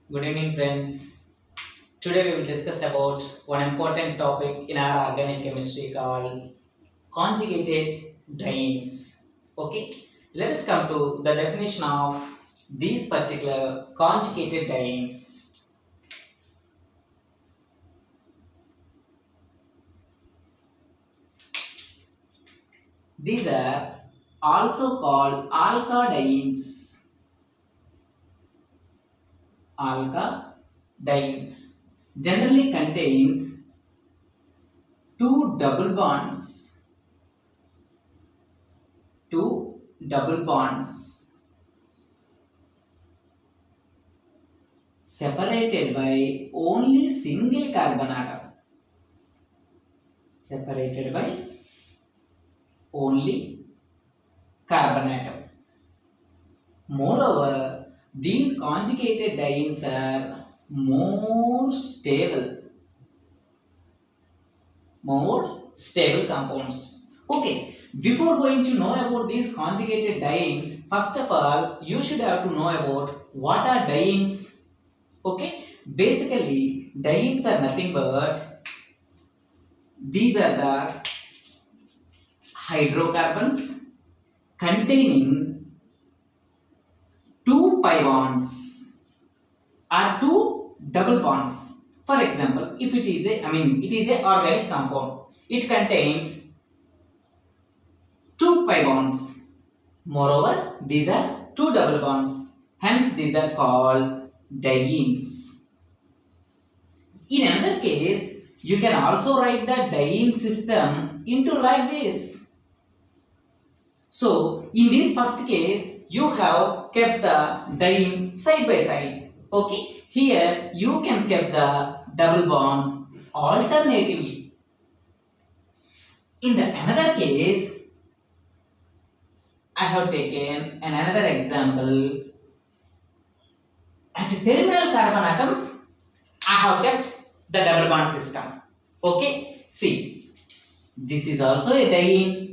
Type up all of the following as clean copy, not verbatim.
Good evening, friends. Today we will discuss about one important topic in our organic chemistry called conjugated dienes. Okay, let us come to the definition of these particular conjugated dienes. These are also called alkadienes. Alkadienes generally contains two double bonds two double bonds separated by only single carbon atom. Separated by only carbon atom. Moreover, these conjugated dienes are more stable compounds. Okay, before going to know about these conjugated dienes, first of all, you should have to know about what are dienes. Okay, basically, dienes are nothing but these are the hydrocarbons containing two pi bonds or two double bonds. For example, if it is a organic compound, it contains two pi bonds. Moreover, these are two double bonds. Hence, these are called dienes. In another case, you can also write the diene system into like this. So, in this first case, you have kept the dienes side by side. Okay, here you can keep the double bonds alternatively. In the another case, I have taken another example. At terminal carbon atoms, I have kept the double bond system. Okay, see, this is also a diene.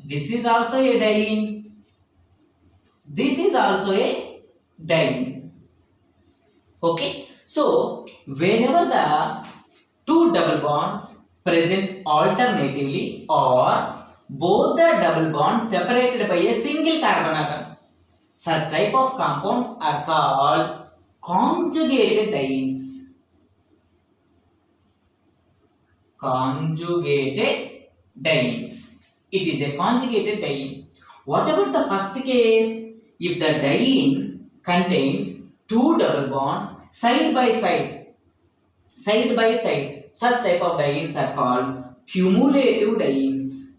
This is also a diene. This is also a diene. Okay, so whenever the two double bonds present alternatively or both the double bonds separated by a single carbon atom, such type of compounds are called conjugated dienes. Conjugated dienes. It is a conjugated diene. What about the first case? If the diene contains two double bonds side by side, such type of dienes are called cumulative dienes.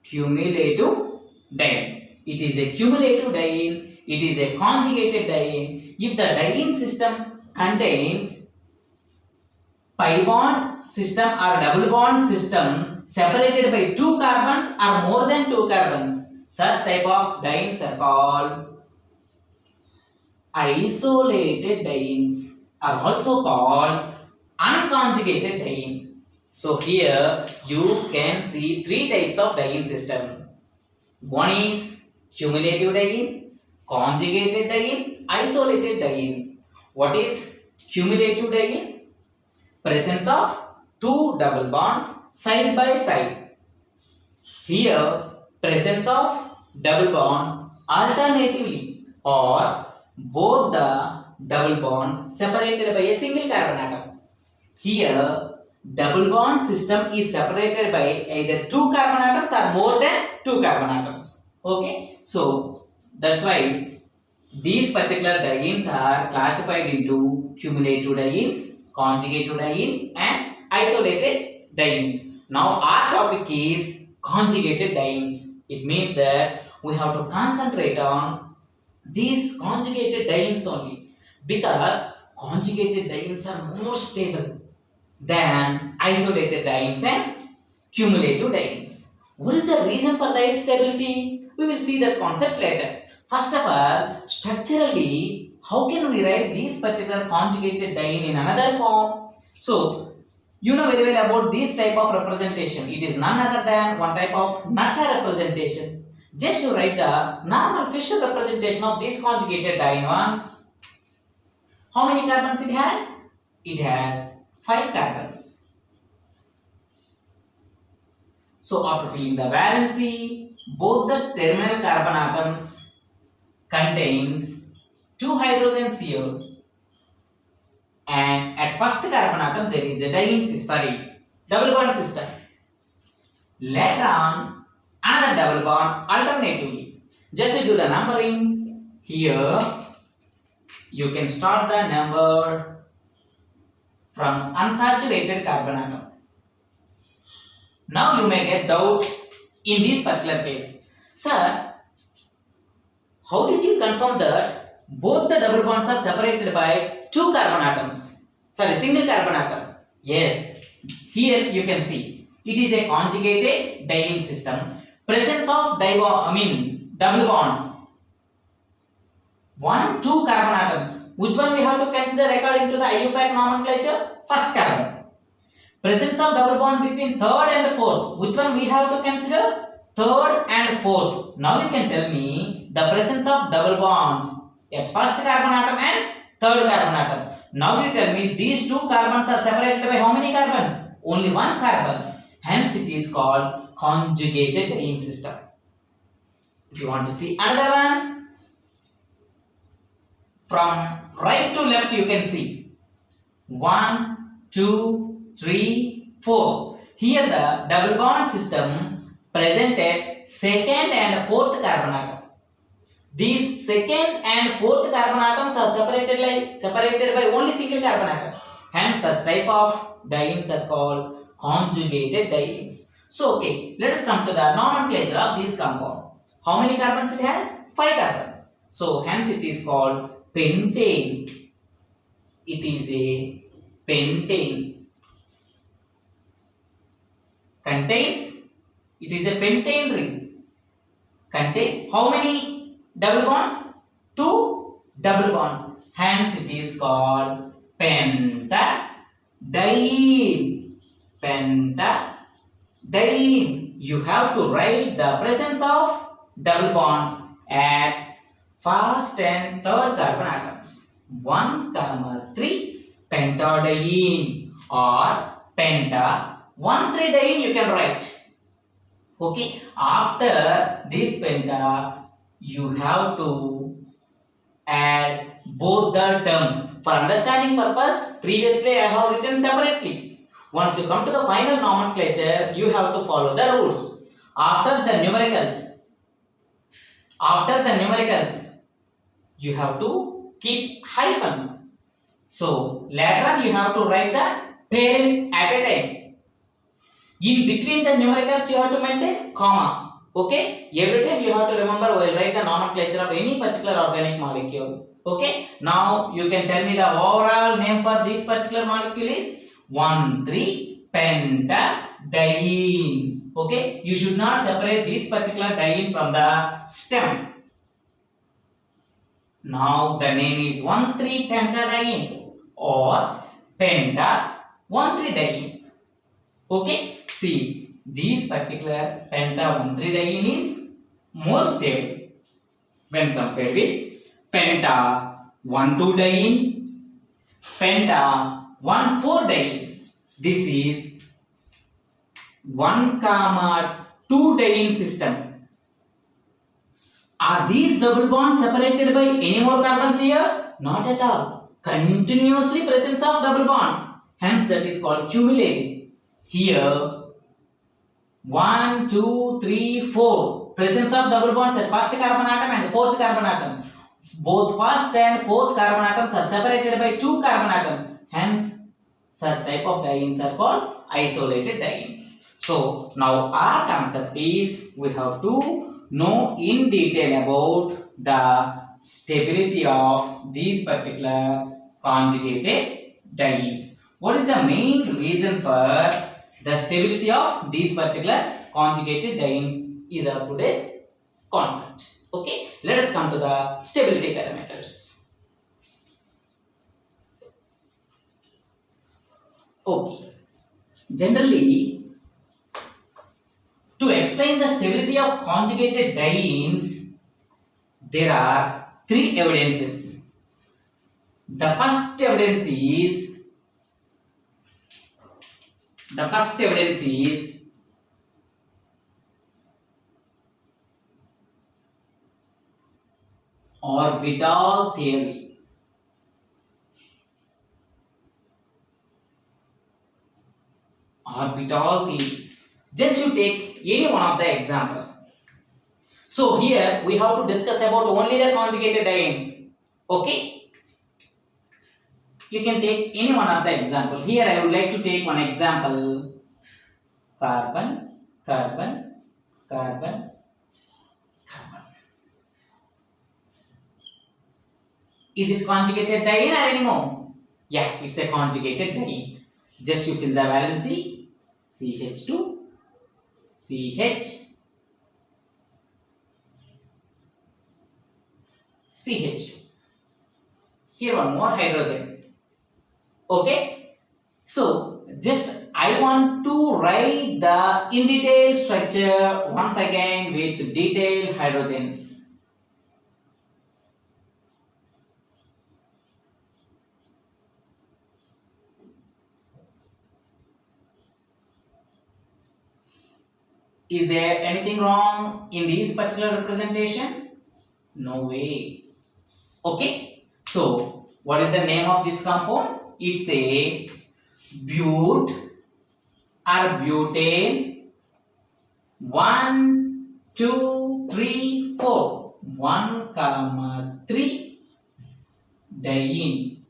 Cumulative diene. It is a cumulative diene. It is a conjugated diene. If the diene system contains pi bond system or double bond system separated by two carbons or more than two carbons, such type of dienes are called isolated dienes, are also called unconjugated diene. So here you can see three types of diene system. One is cumulative diene, conjugated diene, isolated diene. What is cumulative diene? Presence of two double bonds side by side. Here, presence of double bonds alternatively or both the double bond separated by a single carbon atom. Here, double bond system is separated by either two carbon atoms or more than two carbon atoms. Okay, so that's why these particular dienes are classified into cumulative dienes, conjugative dienes, and isolated dienes. Now our topic is conjugated dienes. It means that we have to concentrate on these conjugated dienes only, because conjugated dienes are more stable than isolated dienes and cumulative dienes. What is the reason for their stability? We will see that concept later. First of all, structurally, how can we write these particular conjugated diene in another form? So, you know very well about this type of representation. It is none other than one type of Natta representation. Just you write the normal Fisher representation of this conjugated diene once. How many carbons it has? It has 5 carbons. So after filling the valency, both the terminal carbon atoms contains 2 hydrogens here, and at first carbon atom there is a double bond system. Later on, another double bond alternatively. Just to do the numbering here, you can start the number from unsaturated carbon atom. Now you may get doubt in this particular case. Sir, how did you confirm that both the double bonds are separated by 2 carbon atoms? Sorry, single carbon atom. Yes, here you can see it is a conjugated diene system. Presence of double bonds. 1, 2 carbon atoms. Which one we have to consider according to the IUPAC nomenclature? First carbon. Presence of double bond between third and fourth. Which one we have to consider? Third and fourth. Now you can tell me the presence of double bonds at first carbon atom and third carbon atom. Now you tell me these 2 carbons are separated by how many carbons? Only 1 carbon. Hence it is called conjugated diene system. If you want to see another one, from right to left you can see 1, 2, 3, 4. Here the double bond system present at second and fourth carbon atom. These second and fourth carbon atoms are separated by only single carbon atom. Hence such type of dienes are called conjugated dienes. So okay, let us come to the nomenclature of this compound. How many carbons it has? 5 carbons. So hence it is called pentane. It is a pentane. Contains, it is a pentane ring. Contain how many double bonds? 2 double bonds. Hence it is called pentadiene. Pentadiene. You have to write the presence of double bonds at first and third carbon atoms. 1, 3 pentadiene or penta 1,3-diene you can write. Okay, after this penta you have to add both the terms. For understanding purpose, previously I have written separately. Once you come to the final nomenclature, you have to follow the rules. After the numericals, you have to keep hyphen. So later on you have to write the parent at a time. In between the numericals you have to maintain comma. Okay, every time you have to remember while write the nomenclature of any particular organic molecule. Okay, now you can tell me the overall name for this particular molecule is 1,3-pentadiene. Okay, you should not separate this particular diene from the stem. Now the name is 1,3-pentadiene or penta 1,3-diene. Okay, see, this particular penta 1,3-diene is more stable when compared with penta 1,2-diene, penta 1,4-diene. This is 1,2-diene system. Are these double bonds separated by any more carbons here? Not at all. Continuously presence of double bonds. Hence that is called cumulative. Here 1, 2, 3, 4. Presence of double bonds at first carbon atom and fourth carbon atom. Both first and fourth carbon atoms are separated by 2 carbon atoms. Hence such type of dienes are called isolated dienes. So now our concept is we have to know in detail about the stability of these particular conjugated dienes. What is the main reason for the stability of these particular conjugated dienes is our today's concept. Okay, let us come to the stability parameters. Okay, generally To explain the stability of conjugated dienes, there are three evidences. The first evidence is orbital theory. Orbital theory. Just you take any one of the example. So here we have to discuss about only the conjugated dienes. Okay? You can take any one of the example. Here I would like to take one example. Carbon, carbon, carbon, carbon. Is it conjugated diene or any more? Yeah, it's a conjugated diene. Just you fill the valency CH2, CH, CH2. Here one more hydrogen. Okay. So just I want to write the in detail structure once again with detailed hydrogens. Is there anything wrong in this particular representation? No way. Okay. So what is the name of this compound? It's a but or butane 1, 2, 3, 4. 1, 3 diene.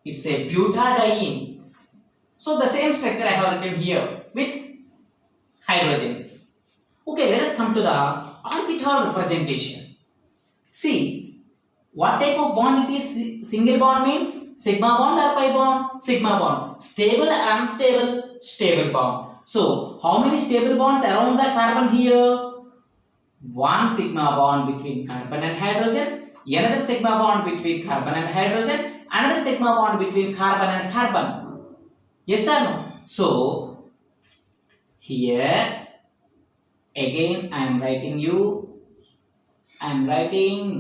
It's a butadiene. So the same structure I have written here with hydrogens. Okay, let us come to the orbital representation. See, what type of bond it is? Single bond means sigma bond or pi bond? Sigma bond. Stable, unstable, stable bond. So, how many stable bonds around the carbon here? One sigma bond between carbon and hydrogen, another sigma bond between carbon and hydrogen, another sigma bond between carbon and carbon. Yes or no? So, here again I am writing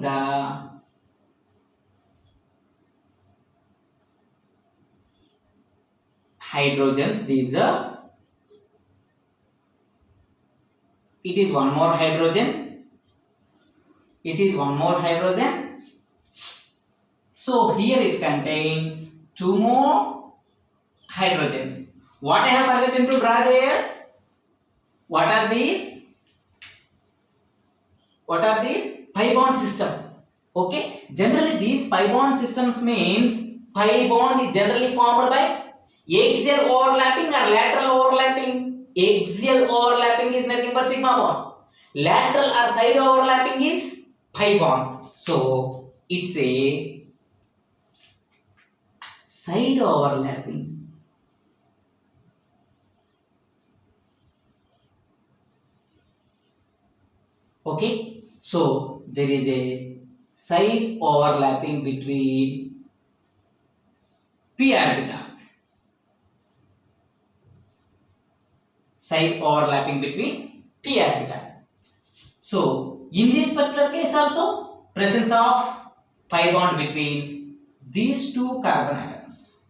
the hydrogens. These are, it is one more hydrogen. It is one more hydrogen. So here it contains two more hydrogens. What I have forgotten to draw there? What are these? What are these? Pi bond system. Okay. Generally these pi bond systems means pi bond is generally formed by axial overlapping or lateral overlapping. Axial overlapping is nothing but sigma bond. Lateral or side overlapping is pi bond. So it's a side overlapping. Okay, so there is a side overlapping between p orbital. Side overlapping between p orbital. So in this particular case also presence of pi bond between these two carbon atoms.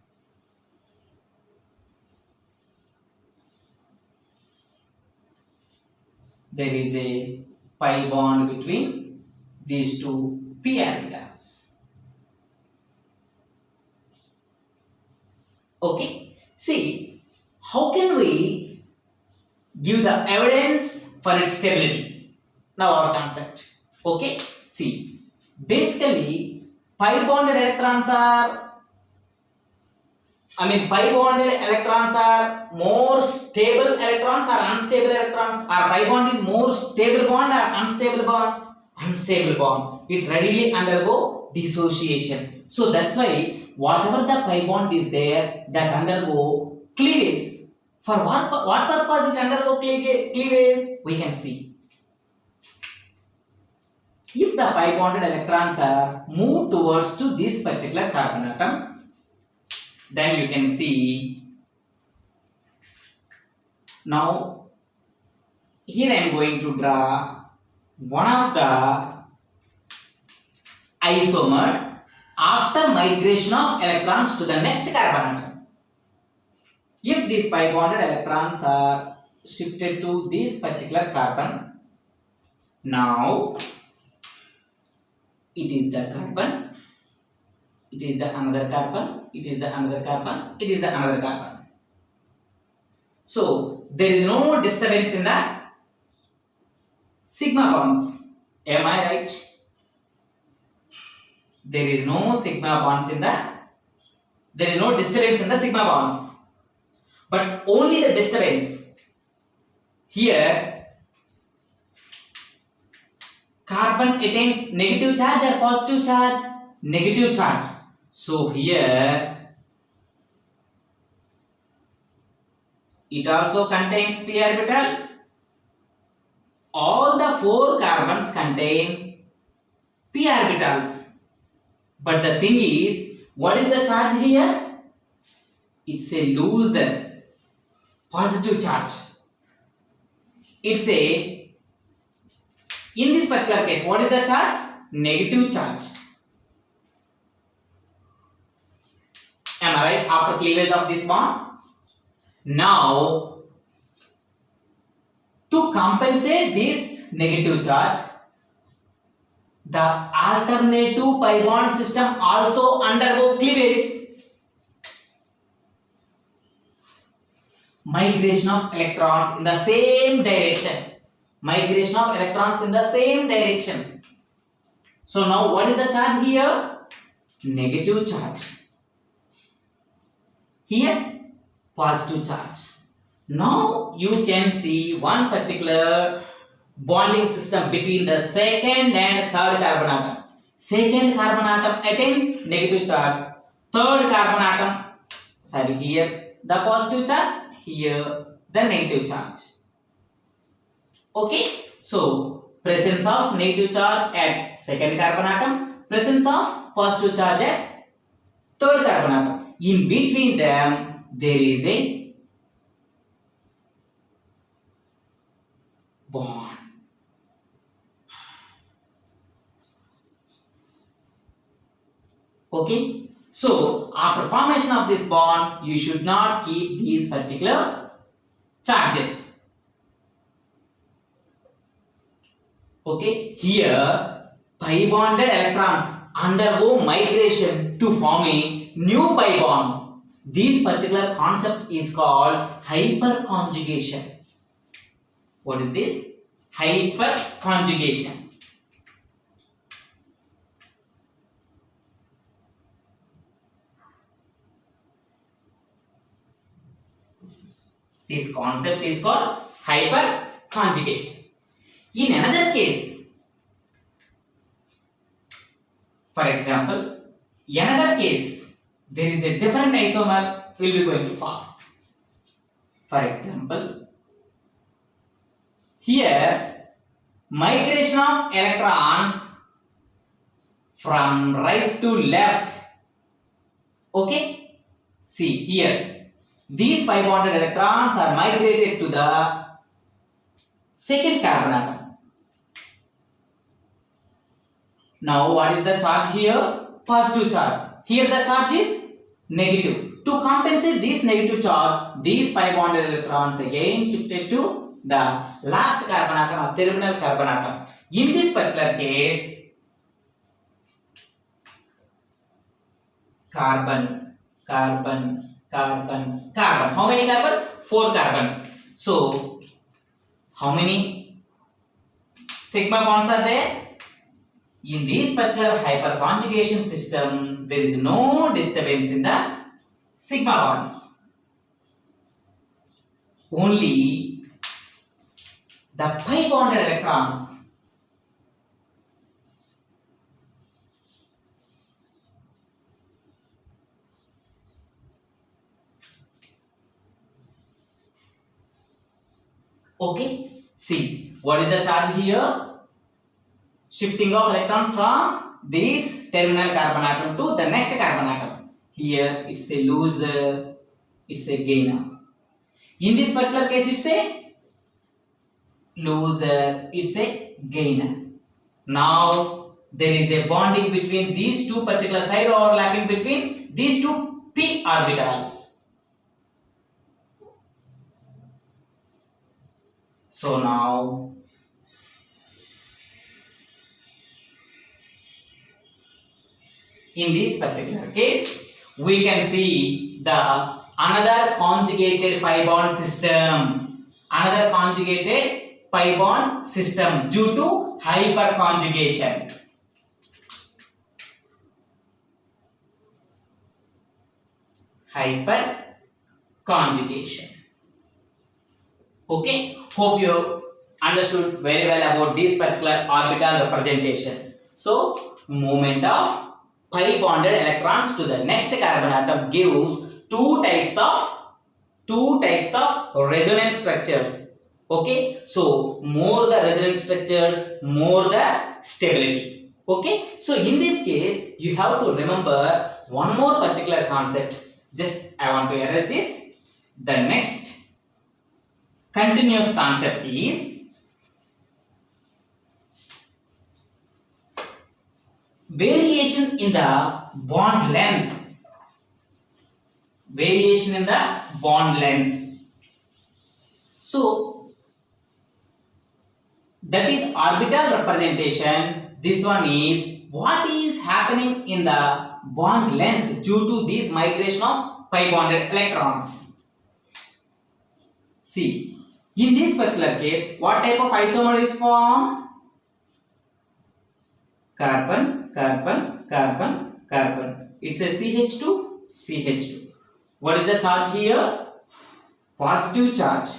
There is a pi bond between these two p orbitals. Okay, see, how can we give the evidence for its stability? Now our concept. Okay, see, basically pi bonded electrons are, pi bonded electrons are more stable electrons or unstable electrons, or pi bond is more stable bond or unstable bond? Unstable bond. It readily undergo dissociation. So that's why whatever the pi bond is there, that undergo cleavage. For what purpose it undergo cleavage? We can see. If the pi bonded electrons are moved towards to this particular carbon atom, then you can see now here I am going to draw one of the isomer after migration of electrons to the next carbon atom. If these pi bonded electrons are shifted to this particular carbon, now it is the carbon, it is the another carbon, it is the another carbon, it is the another carbon. So there is no disturbance in the sigma bonds. Am I right? There is no sigma bonds in there is no disturbance in the sigma bonds. But only the disturbance. Here, carbon attains negative charge or positive charge? Negative charge. So here, it also contains p orbital. All the 4 carbons contain p orbitals. But the thing is, what is the charge here? It's a loser. Positive charge. It's in this particular case, what is the charge? Negative charge. Am I right? After cleavage of this bond. Now, to compensate this negative charge, the alternative pi bond system also undergo cleavage. Migration of electrons in the same direction. Migration of electrons in the same direction. So now what is the charge here? Negative charge. Here positive charge. Now you can see one particular bonding system between the second and third carbon atom. Second carbon atom attains negative charge. Third carbon atom, here the positive charge, here the negative charge. Okay, so presence of negative charge at second carbon atom, presence of positive charge at third carbon atom. In between them there is a bond. Okay, so after formation of this bond, you should not keep these particular charges. Okay, here pi bonded electrons undergo migration to form a new pi bond. This particular concept is called hyperconjugation. What is this? Hyperconjugation. This concept is called hyperconjugation. In another case, for example, there is a different isomer we will be going to form. For example, here migration of electrons from right to left. Okay, see here. These pi bonded electrons are migrated to the second carbon atom. Now what is the charge here? Positive charge. Here the charge is negative. To compensate this negative charge, these pi bonded electrons again shifted to the last carbon atom or terminal carbon atom. In this particular case, carbon. How many carbons? 4 carbons. So, how many sigma bonds are there? In this particular hyperconjugation system, there is no disturbance in the sigma bonds. Only the pi bonded electrons okay, see what is the charge here? Shifting of electrons from this terminal carbon atom to the next carbon atom. Here it's a loser, it's a gainer. In this particular case, loser, it's a gainer. Now there is a bonding between these two particular side overlapping between these two p orbitals. So now in this particular case we can see the another conjugated pi bond system, another conjugated pi bond system due to hyperconjugation. Hyperconjugation. Okay, hope you understood very well about this particular orbital representation. So movement of pi bonded electrons to the next carbon atom gives two types of resonance structures. Okay, so more the resonance structures, more the stability. Okay, so in this case you have to remember one more particular concept. Just I want to erase this. The next continuous concept is variation in the bond length. Variation in the bond length. So that is orbital representation. This one is what is happening in the bond length due to this migration of pi bonded electrons. See, in this particular case, what type of isomer is formed? Carbon, carbon, carbon, carbon. It's a CH2, CH2. What is the charge here? Positive charge.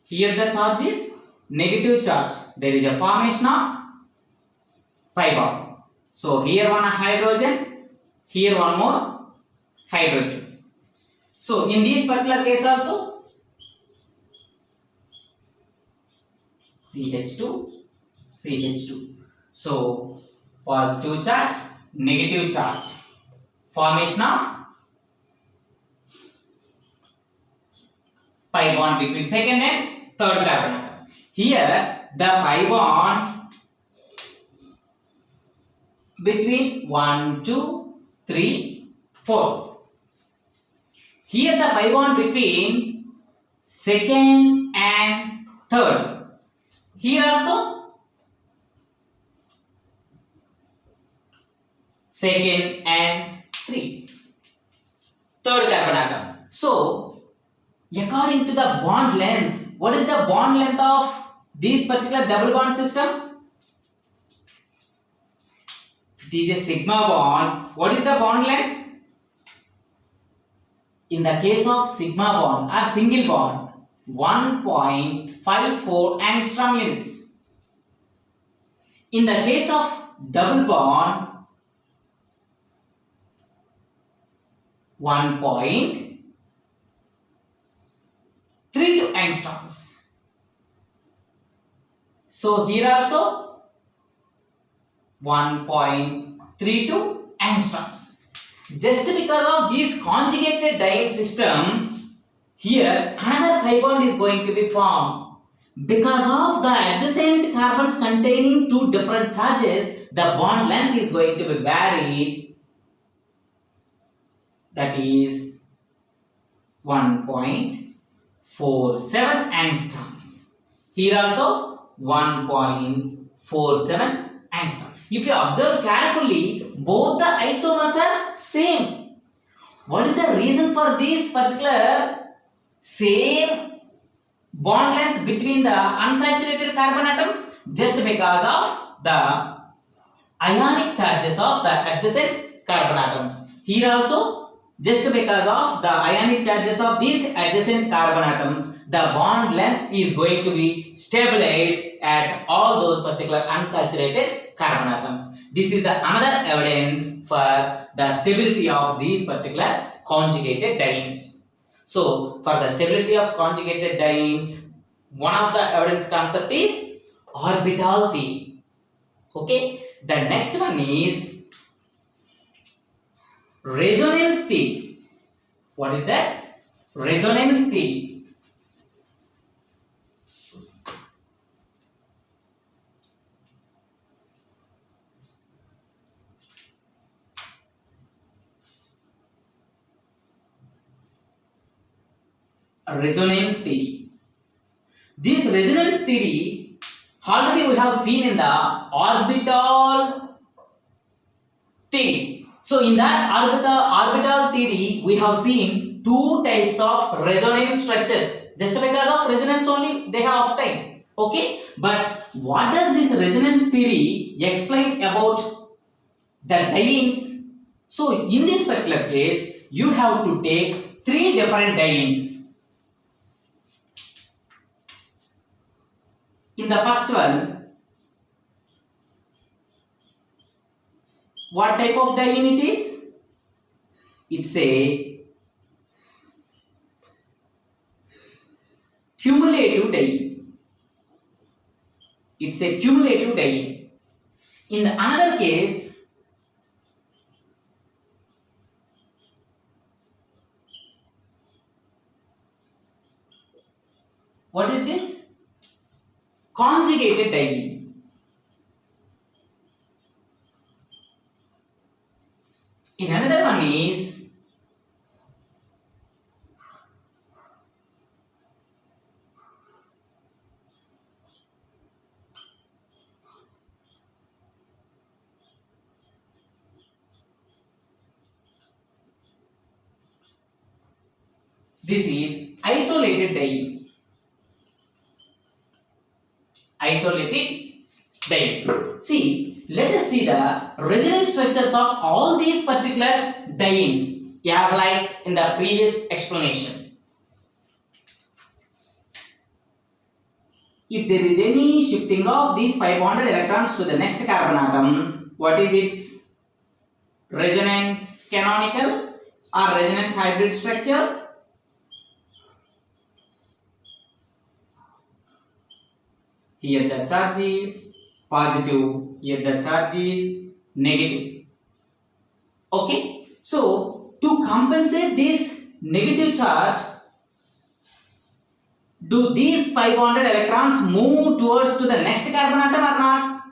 Here the charge is negative charge. There is a formation of pi bond. So here one hydrogen, here one more hydrogen. So in this particular case also CH2, CH2. So positive charge, negative charge. Formation of pi bond between second and third carbon atom. Here the pi bond between 1, 2, 3, 4. Here the pi bond between second and third. Here also second and 3. Third carbon atom. So according to the bond length, what is the bond length of this particular double bond system? It is a sigma bond. What is the bond length? In the case of sigma bond or single bond, 1.54 angstrom units. In the case of double bond, 1.32 angstroms. So here also 1.32 angstroms. Just because of this conjugated dying system, here another pi bond is going to be formed. Because of the adjacent carbons containing two different charges, the bond length is going to be varied. That is 1.47 angstroms. Here also 1.47 angstroms. If you observe carefully, both the isomers are same. What is the reason for this particular same bond length between the unsaturated carbon atoms? Just because of the ionic charges of the adjacent carbon atoms. Here also, just because of the ionic charges of these adjacent carbon atoms, the bond length is going to be stabilized at all those particular unsaturated carbon atoms. This is another evidence for the stability of these particular conjugated dienes. So, for the stability of conjugated dienes, one of the evidence concept is orbitality. Okay, the next one is resonance theory. What is that? Resonance theory. resonance theory. This resonance theory already we have seen in the orbital theory. So in that orbital theory, we have seen two types of resonance structures. Just because of resonance only they have obtained. Okay, but what does this resonance theory explain about the dienes? So in this particular case, you have to take three different dienes. In the first one, what type of diene it is? It's a cumulative diene. It's a cumulative diene. In another case, what is this? Conjugated diene. In another one is this is isolated diene. Isolated diene. See, let us see the resonance structures of all these particular dienes as like in the previous explanation. If there is any shifting of these pi bonded electrons to the next carbon atom, what is its resonance canonical or resonance hybrid structure? Here the charge is positive, here the charge is negative. Okay, so to compensate this negative charge, do these pi bonded electrons move towards to the next carbon atom or not?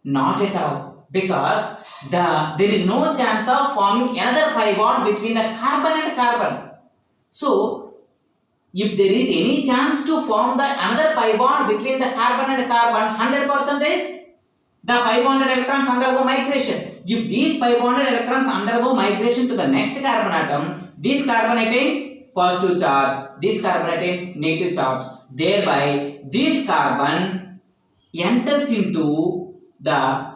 Not at all, because there is no chance of forming another pi bond between the carbon and carbon. So if there is any chance to form the another pi bond between the carbon and carbon, 100% is the pi bonded electrons undergo migration. If these pi bonded electrons undergo migration to the next carbon atom, this carbon attains positive charge, this carbon attains negative charge. Thereby, this carbon enters into the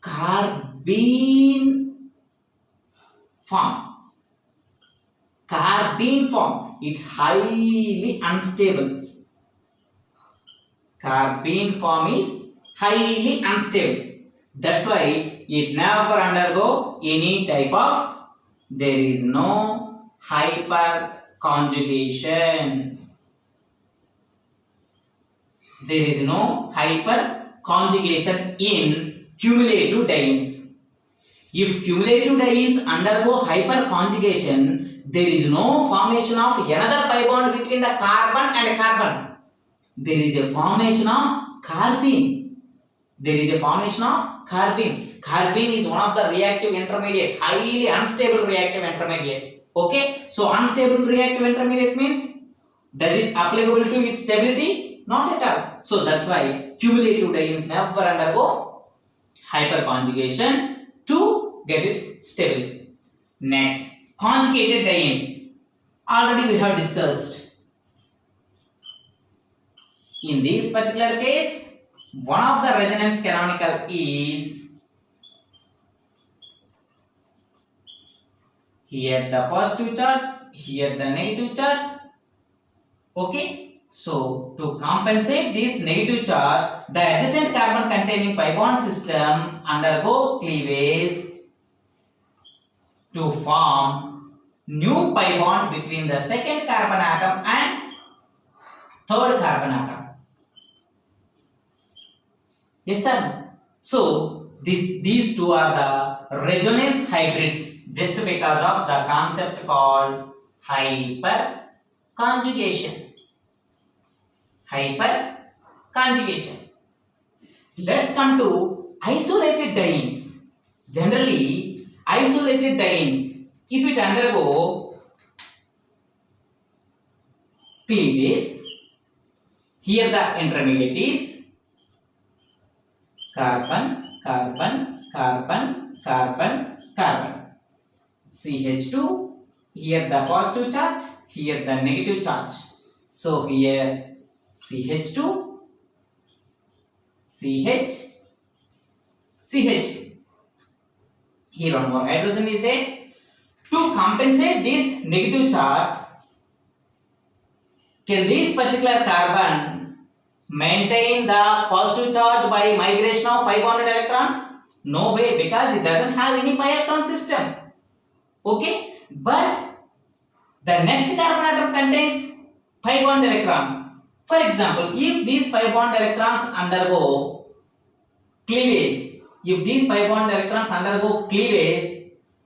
carbene form. Carbene form, it's highly unstable. Carbene form is highly unstable. That's why it never undergo any type of, there is no hyperconjugation. There is no hyperconjugation in cumulative dienes. If cumulative dienes undergo hyperconjugation, there is no formation of another pi bond between the carbon and carbon. There is a formation of carbene. There is a formation of carbene. Carbene is one of the reactive intermediate, highly unstable reactive intermediate. Okay, so unstable reactive intermediate means, does it applicable to its stability? Not at all. So that's why cumulative dienes never undergo hyperconjugation to get its stability. Next, conjugated dienes. Already we have discussed. In this particular case, one of the resonance canonical is here the positive charge, here the negative charge. Okay, so to compensate this negative charge, the adjacent carbon containing pi bond system undergo cleavage to form new pi bond between the second carbon atom and third carbon atom. Yes, sir. So these two are the resonance hybrids just because of the concept called hyperconjugation. Hyperconjugation. Let's come to isolated dienes. Generally, isolated dienes, if it undergo cleavage. Here the intermediate is carbon, carbon, carbon, carbon, carbon. CH2, here the positive charge, here the negative charge. So here CH2, CH, CH2. Here one more hydrogen is there. To compensate this negative charge, can this particular carbon maintain the positive charge by migration of pi bonded electrons? No way, because it doesn't have any pi electron system. Okay, but the next carbon atom contains pi bond electrons. For example, if these pi bond electrons undergo cleavage,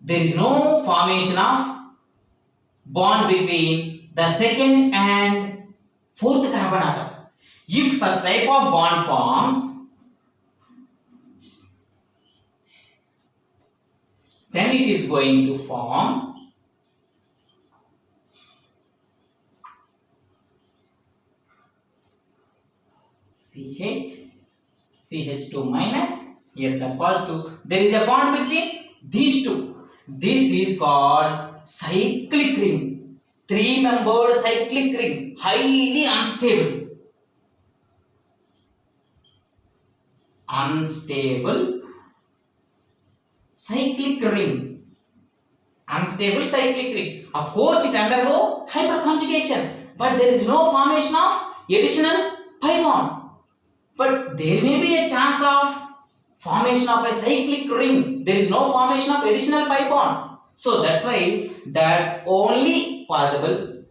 there is no formation of bond between the second and fourth carbon atom. If such type of bond forms, then it is going to form CH, CH2 minus, here the positive. There is a bond between these two. This is called cyclic ring. 3-membered cyclic ring, highly unstable. Unstable cyclic ring. Unstable cyclic ring. Of course, it undergo hyperconjugation, but there is no formation of additional pi bond. But there may be a chance of formation of a cyclic ring. There is no formation of additional pi bond. So that's why that is only possible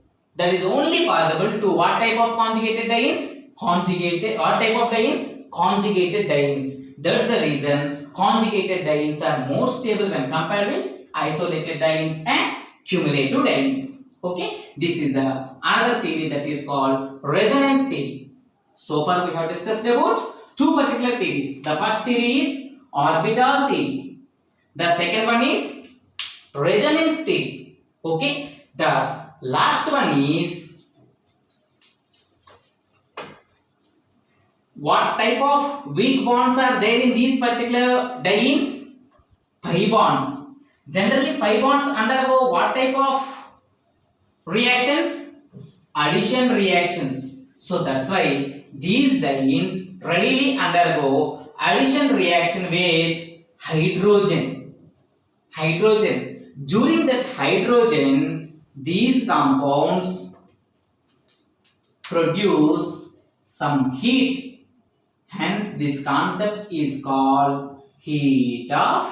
to what type of conjugated dienes? What type of dienes? Conjugated dienes. That's the reason conjugated dienes are more stable when compared with isolated dienes and cumulative dienes. Okay, this is the another theory that is called resonance theory. So far we have discussed about two particular theories. The first theory is orbital theory. The second one is resonance theory. Okay, the last one is what type of weak bonds are there in these particular dienes? Pi bonds. Generally, pi bonds undergo what type of reactions? Addition reactions. So that's why these dienes readily undergo addition reaction with hydrogen. During that hydrogen, these compounds produce some heat. Hence, this concept is called heat of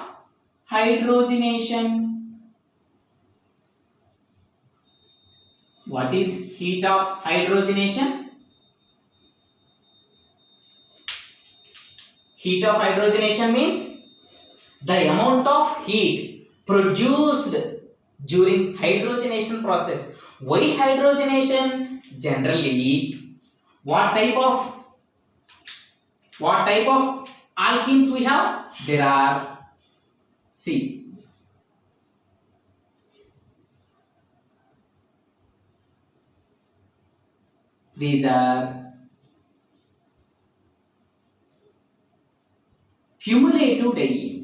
hydrogenation. What is heat of hydrogenation? Heat of hydrogenation means the amount of heat produced during hydrogenation process. Why hydrogenation? Generally, what type of alkenes we have? There are, see, these are cumulative diene.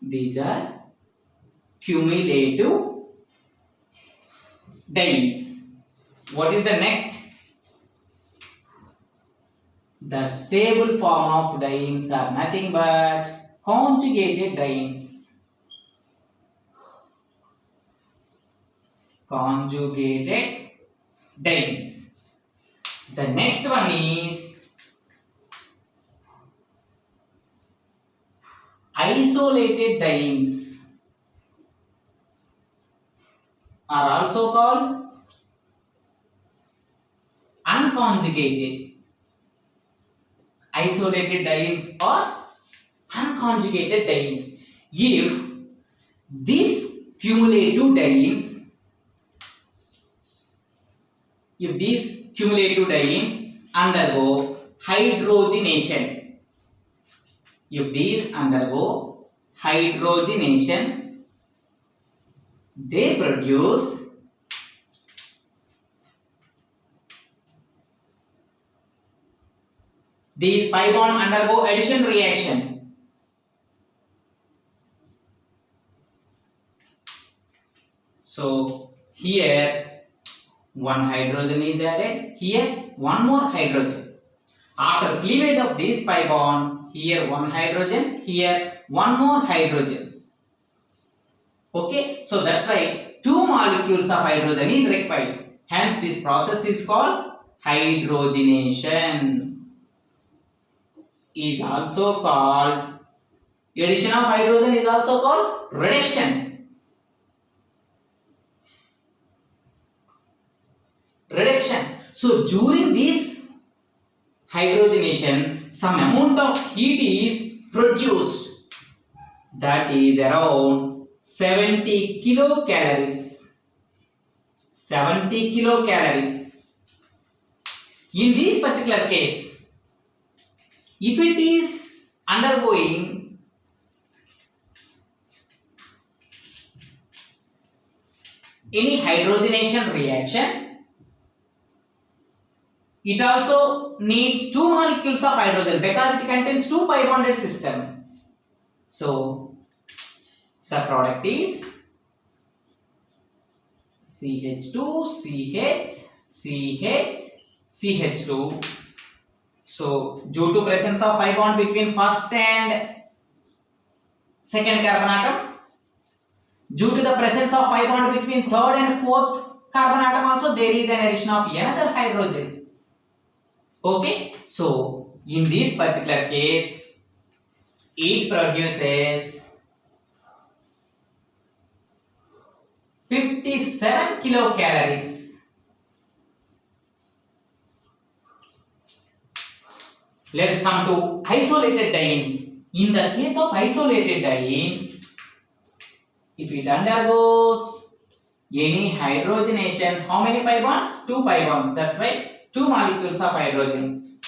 These are cumulative dienes. What is the next? The stable form of dienes are nothing but conjugated dienes. Conjugated dienes. The next one is isolated dienes, are also called unconjugated. Isolated dienes or unconjugated dienes. If these cumulative dienes undergo hydrogenation, they produce these pi bond undergo addition reaction. So here one hydrogen is added, here one more hydrogen. After cleavage of this pi bond, here one hydrogen, here one more hydrogen. Okay, so that's why 2 molecules of hydrogen is required. Hence this process is called hydrogenation. Is also called, addition of hydrogen is also called reduction. So during this hydrogenation, some amount of heat is produced, that is around 70 kilocalories. 70 kilocalories. In this particular case, if it is undergoing any hydrogenation reaction, it also needs 2 molecules of hydrogen because it contains 2 pi bonded system. So the product is CH2, CH, CH, CH2. So due to presence of pi bond between first and second carbon atom, due to the presence of pi bond between third and fourth carbon atom also, there is an addition of another hydrogen. Okay, so in this particular case, it produces 57 kilocalories. Let's come to isolated dienes. In the case of isolated diene, if it undergoes any hydrogenation, how many pi bonds? 2 pi bonds. That's why 2 molecules of hydrogen.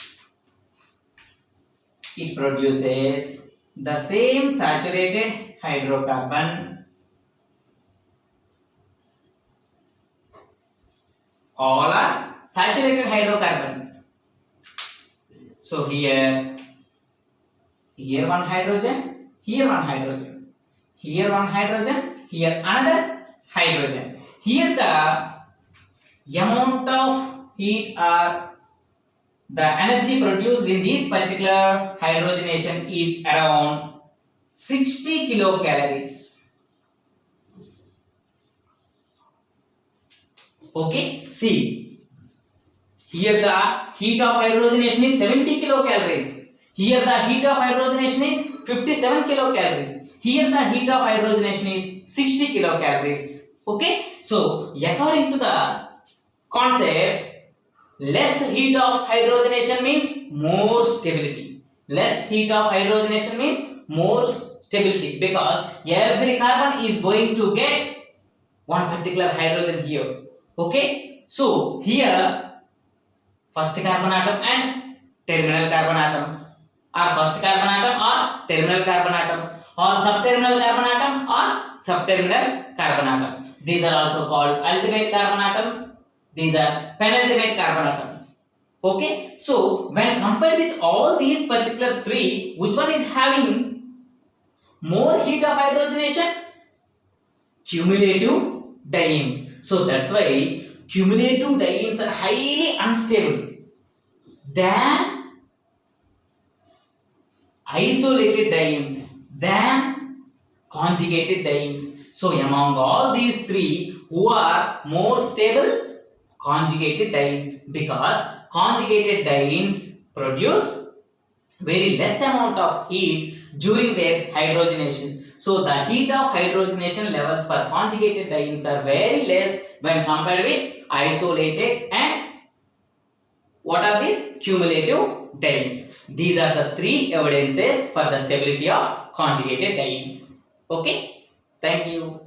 It produces the same saturated hydrocarbon. All are saturated hydrocarbons. So here one hydrogen, here one hydrogen, here one hydrogen, here another hydrogen. Here the amount of heat or the energy produced in this particular hydrogenation is around 60 kilocalories. Okay, see. Here the heat of hydrogenation is 70 kilocalories. Here the heat of hydrogenation is 57 kilocalories. Here the heat of hydrogenation is 60 kilocalories. Okay. So according to the concept, less heat of hydrogenation means more stability. Less heat of hydrogenation means more stability because every carbon is going to get one particular hydrogen here. Okay. So here first carbon atom and terminal carbon atoms, or first carbon atom or terminal carbon atom, or subterminal carbon atom or subterminal carbon atom. These are also called ultimate carbon atoms. These are penultimate carbon atoms. Okay, so when compared with all these particular three, which one is having more heat of hydrogenation? Cumulative dienes. So that's why cumulative dienes are highly unstable than isolated dienes, than conjugated dienes. So among all these three, who are more stable? Conjugated dienes, because conjugated dienes produce very less amount of heat during their hydrogenation. So the heat of hydrogenation levels for conjugated dienes are very less when compared with isolated and what are these? Cumulative dienes. These are the three evidences for the stability of conjugated dienes. Okay, thank you.